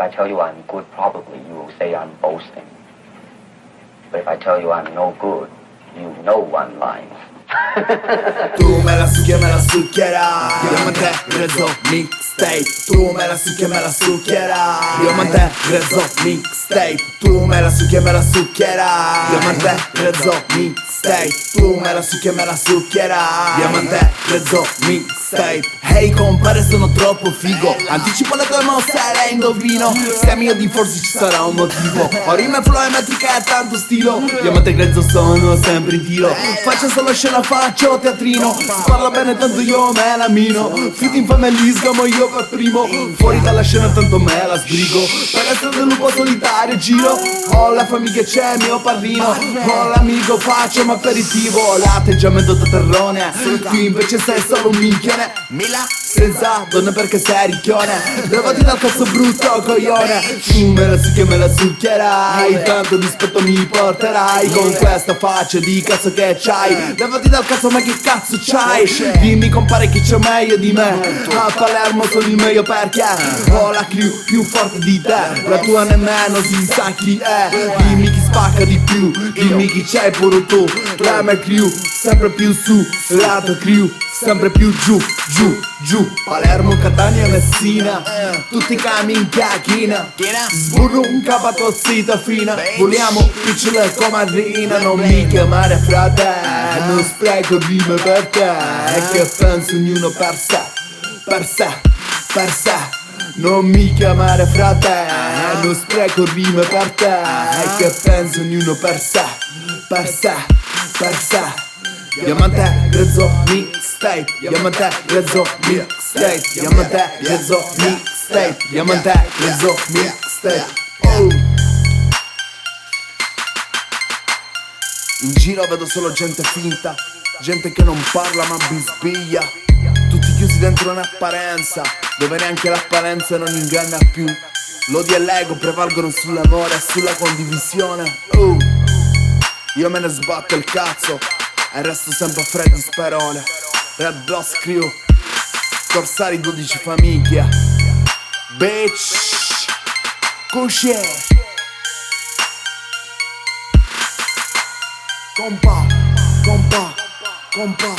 If I tell you I'm good, probably you will say I'm boasting. But if I tell you I'm no good, you know I'm lying. Tu me la succhi e me la succhierai. Diamante grezzo mixtape. Tu me la succhi e me la succhierai. Diamante grezzo mixtape. Tu me la succhi e me la succhierai. Diamante grezzo mixtape. Tu me la succhi e me la succhierai. Diamante grezzo mixtape. Hey compare, sono troppo figo. Anticipo le tue mosse e le indovino. Se mio di forse ci sarà un motivo. Ho rime, flow e metrica e tanto stilo. Diamante grezzo sono sempre in tiro. Faccio solo scena, faccio teatrino. Parla bene tanto io me la mino. Fit in famiglia sgamo io per primo. Fuori dalla scena tanto me la sbrigo. Per essere del lupo solitario giro. Ho la famiglia c'è mio padrino. Ho l'amico faccio un aperitivo. L'atteggiamento da terrone. Qui invece sei solo un minchione. Mila senza donne perché sei ricchione. Levati dal cazzo brutto coglione. Tu me la succhi e me la succhierai. Tanto dispetto mi porterai. Con questa faccia di cazzo che c'hai. Levati dal cazzo ma che cazzo c'hai. Dimmi compare chi c'è meglio di me. A Palermo sono il meglio perché ho la crew più forte di te. La tua nemmeno si sa chi è. Dimmi chi spacca di più. Dimmi chi c'è pure tu. La mia crew sempre più su. La tua crew sempre più giù, giù, giù. Palermo, Catania, Messina. Tutti cami in chiacchina. Sburro un capatozzita fina. Vogliamo piccole come Rina. Non mi chiamare frate. Non spreco rime per te. Che penso ognuno per sé. Per sé, per sé. Non mi chiamare frate. Non spreco rime per te. Che penso ognuno per sé. Per sé, per sé. Diamante grezzo mixtape. Diamante grezzo mixtape. Diamante grezzo mixtape. Diamante grezzo mixtape. Oh. In giro vedo solo gente finta. Gente che non parla ma bisbiglia. Tutti chiusi dentro un'apparenza dove neanche l'apparenza non inganna più. L'odio e l'ego prevalgono sull'amore e sulla condivisione. Oh. Io me ne sbatto il cazzo e resto sempre a freddi sperone. Red Boss Crew, Corsari 12 famiglia. Bitch, cos'è? Compa, compa, compa.